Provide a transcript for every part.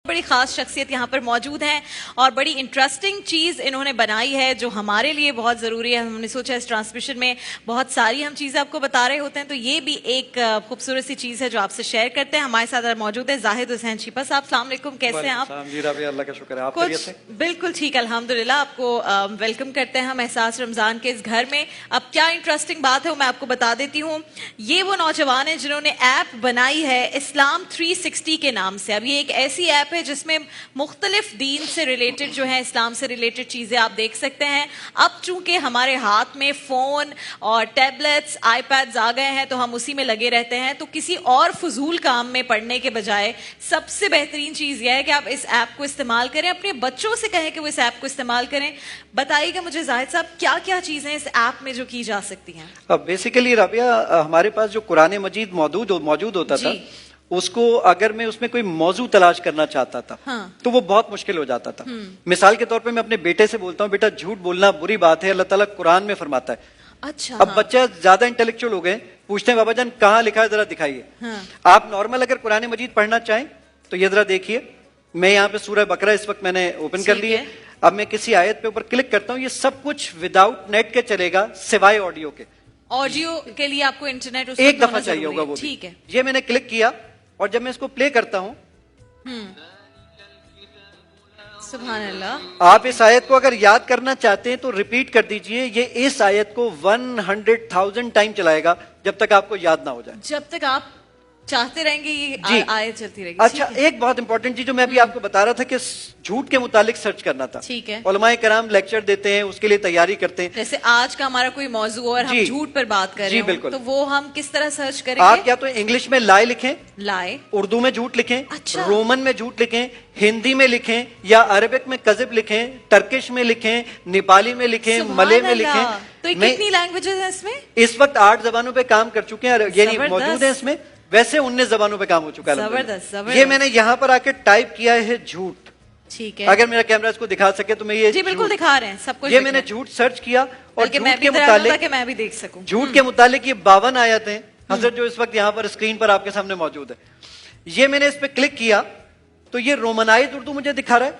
بڑی خاص شخصیت یہاں پر موجود ہیں اور بڑی انٹرسٹنگ چیز انہوں نے بنائی ہے جو ہمارے لیے بہت ضروری ہے. ہم نے سوچا اس ٹرانسمیشن میں بہت ساری ہم چیزیں آپ کو بتا رہے ہوتے ہیں تو یہ بھی ایک خوبصورت سی چیز ہے جو آپ سے شیئر کرتے ہیں. ہمارے ساتھ موجود ہے زاہد حسین شیپا صاحب. السلام علیکم, کیسے ہیں آپ؟ جی رابعہ, اللہ کا شکر ہے. آپ کچھ بالکل ٹھیک الحمدللہ. آپ کو ویلکم کرتے ہیں ہم احساس رمضان کے اس گھر میں. اب کیا انٹرسٹنگ بات ہے وہ میں آپ کو بتا دیتی ہوں. یہ وہ نوجوان ہیں جنہوں نے ایپ بنائی ہے اسلام 360 کے نام سے. اب یہ ایک ایسی ایپ ہے جس میں مختلف دین سے ریلیٹڈ جو ہے اسلام سے ریلیٹڈ چیزیں آپ دیکھ سکتے ہیں. اب چونکہ ہمارے ہاتھ میں فون اور ٹیبلیٹس آئی پیڈز آ گئے ہیں تو ہم اسی میں لگے رہتے ہیں, تو کسی اور فضول کام میں پڑھنے کے بجائے سب سے بہترین چیز یہ ہے کہ آپ اس ایپ کو استعمال کریں. اپنے بچوں سے کہیں کہ وہ اس ایپ کو استعمال کریں. بتائیے گا مجھے زاہد صاحب کیا کیا چیزیں اس ایپ میں جو کی جا سکتی ہیں؟ اب بیسیکلی رابعہ ہمارے پاس جو قرآن مجید موجود ہوتا تھا اس کو اگر میں اس میں کوئی موضوع تلاش کرنا چاہتا تھا تو وہ بہت مشکل ہو جاتا تھا. مثال کے طور پہ میں اپنے بیٹے سے بولتا ہوں بیٹا جھوٹ بولنا بری بات ہے, اللہ تعالیٰ قرآن میں فرماتا ہے. اچھا, اب بچہ زیادہ انٹلیکچوئل ہو گئے, پوچھتے ہیں بابا جان کہاں لکھا ہے ذرا دکھائیے. آپ نارمل اگر قرآن مجید پڑھنا چاہیں تو یہ ذرا دیکھیے, میں یہاں پہ سورہ بقرہ اس وقت میں نے اوپن کر لی ہے. اب میں کسی آیت پہ اوپر کلک کرتا ہوں, یہ سب کچھ وداؤٹ نیٹ کے چلے گا سوائے آڈیو کے. آڈیو کے لیے آپ کو انٹرنیٹ ایک دفعہ چاہیے ہوگا وہ. ٹھیک ہے, یہ میں نے کلک کیا اور جب میں اس کو پلے کرتا ہوں سبحان اللہ, آپ اس آیت کو اگر یاد کرنا چاہتے ہیں تو ریپیٹ کر دیجئے. یہ اس آیت کو 100,000 ٹائم چلائے گا جب تک آپ کو یاد نہ ہو جائے. جب تک آپ چاہتے رہیں گے یہ آیت چلتی رہے گی. اچھا, ایک بہت امپورٹنٹ چیز جو میں ابھی آپ کو بتا رہا تھا کہ جھوٹ کے متعلق سرچ کرنا تھا. ٹھیک ہے, علماء کرام لیکچر دیتے ہیں, اس کے لیے تیاری کرتے ہیں. جیسے آج کا ہمارا کوئی موضوع اور ہم جھوٹ پر بات کر رہے ہیں تو وہ ہم کس طرح سرچ کریں گے؟ آپ یا تو انگلش میں لائے لکھیں, لائے, اردو میں جھوٹ لکھیں, رومن میں جھوٹ لکھیں, ہندی میں لکھیں یا عربک میں کذب لکھیں, ٹرکش میں لکھیں, نیپالی میں لکھیں, ملے میں لکھیں. تو کتنی لینگویجز ہیں اس میں؟ اس وقت 8 زبانوں پہ کام کر چکے ہیں, یعنی موجود ہیں اس میں. ویسے 19 زبانوں پہ کام ہو چکا ہے. یہ میں نے یہاں پر آ کے ٹائپ کیا ہے جھوٹ. ٹھیک ہے, اگر میرا کیمرہ اس کو دکھا سکے تو میں یہ بالکل دکھا رہے ہیں سب کچھ. یہ میں نے جھوٹ سرچ کیا اور جھوٹ کے متعلق میں بھی دیکھ سکوں. جھوٹ کے متعلق یہ 52 آیات ہیں حضرت جو اس وقت یہاں پر اسکرین پر آپ کے سامنے موجود ہے. یہ میں نے اس پہ کلک کیا تو یہ رومنائزڈ اردو مجھے دکھا رہا ہے.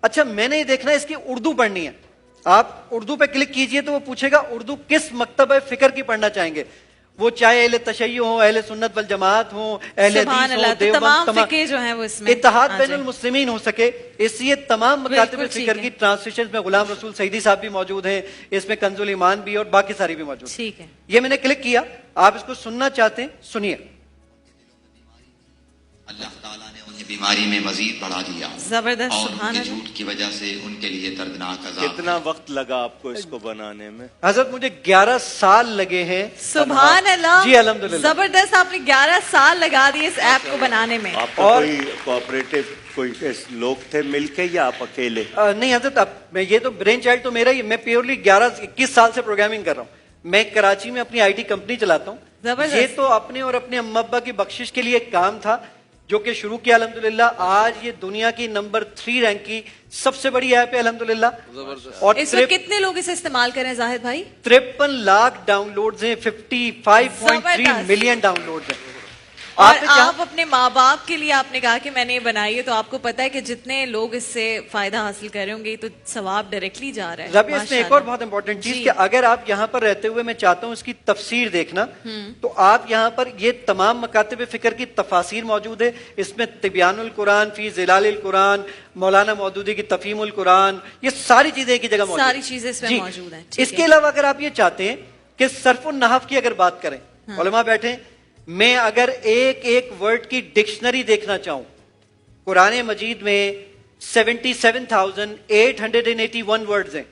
اچھا, میں نے یہ دیکھنا ہے اس کی اردو پڑھنی ہے. آپ اردو پہ کلک کیجئے تو وہ پوچھے گا اردو کس مکتبہ فکر کی پڑھنا چاہیں گے. وہ چاہے اہل تشیع ہوں, اہل سنت والجماعت ہوں, اہل حدیث ہوں, دیوبند, تمام جو ہیں وہ اس میں اتحاد بین المسلمین ہو سکے. اس لیے تمام مکاتب فکر کی ٹرانسلیشن میں غلام رسول سعیدی صاحب بھی موجود ہیں, اس میں کنز الایمان بھی اور باقی ساری بھی موجود. ٹھیک ہے, یہ میں نے کلک کیا. آپ اس کو سننا چاہتے ہیں سنیے. اللہ تعالیٰ نے انہیں بیماری میں مزید بڑھا دیا, زبردست, اور سبحان ان کے اللہ. جھوٹ کی وجہ سے ان کے لیے دردناک عذاب. کتنا وقت لگا آپ کو اس کو بنانے میں؟ حضرت مجھے 11 سال لگے ہیں. سبحان اللہ, جی الحمدللہ, زبردست. آپ نے 11 سال لگا دیے اس ایپ کو بنانے میں. آپ کا کوئی کوآپریٹو کوئی لوگ تھے مل کے یا آپ اکیلے؟ نہیں حضرت, اب میں یہ تو برین چائلڈ تو میرا ہی, میں پیورلی 21 سال سے پروگرامنگ کر رہا ہوں. میں کراچی میں اپنی IT کمپنی چلاتا ہوں. یہ تو اپنے اور اپنے اما ابا کی بخشش کے لیے ایک کام تھا جو کہ شروع کیا الحمدللہ. آج یہ دنیا کی نمبر 3 رینک کی سب سے بڑی ایپ ہے الحمدللہ. اور اس وقت کتنے لوگ اسے استعمال کریں زاہد بھائی؟ 53 لاکھ ڈاؤن لوڈز ہیں, 55.3 ملین ڈاؤن لوڈز ہیں. اور آپ اپنے ماں باپ کے لیے آپ نے کہا کہ میں نے یہ بنائی ہے, تو آپ کو پتا ہے کہ جتنے لوگ اس سے فائدہ حاصل کر رہے ہوں گے تو ثواب ڈائریکٹلی جا رہا ہے. ربی, اس میں ایک اور بہت امپورٹنٹ چیز کہ اگر آپ یہاں پر رہتے ہوئے, میں چاہتا ہوں اس کی تفسیر دیکھنا, تو آپ یہاں پر یہ تمام مکاتب فکر کی تفاسیر موجود ہے. اس میں تبیان القرآن فی ظلال القرآن, مولانا مودودی کی تفہیم القرآن, یہ ساری چیزیں ایک ہی جگہ موجود ہیں. ساری چیزیں اس میں موجود ہیں. اس کے علاوہ اگر آپ یہ چاہتے ہیں کہ صرف النحو کی اگر بات کریں, علماء بیٹھے, میں اگر ایک ورڈ کی ڈکشنری دیکھنا چاہوں, قرآن مجید میں 77,881 ورڈز ہیں.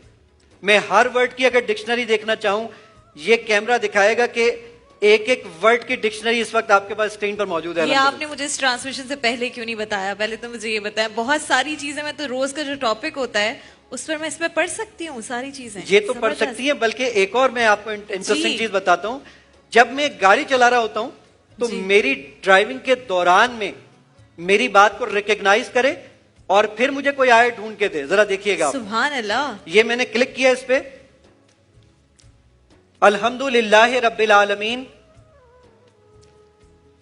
میں ہر ورڈ کی اگر ڈکشنری دیکھنا چاہوں, یہ کیمرہ دکھائے گا کہ ایک ورڈ کی ڈکشنری اس وقت آپ کے پاس اسکرین پر موجود ہے. یہ آپ نے مجھے اس ٹرانسمیشن سے پہلے کیوں نہیں بتایا؟ پہلے تو مجھے یہ بتایا. بہت ساری چیزیں, میں تو روز کا جو ٹاپک ہوتا ہے اس پر میں اس میں پڑھ سکتی ہوں ساری چیزیں. یہ تو پڑھ سکتی ہیں, بلکہ ایک اور میں آپ کو انٹرسٹنگ چیز بتاتا ہوں. جب میں گاڑی چلا رہا ہوتا ہوں تو میری ڈرائیونگ کے دوران میں میری بات کو ریکگنائز کرے اور پھر مجھے کوئی آئے ڈھونڈ کے دے. ذرا دیکھیے گا. سبحان اللہ. یہ میں نے کلک کیا اس پہ, الحمدللہ رب العالمین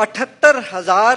78,000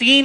3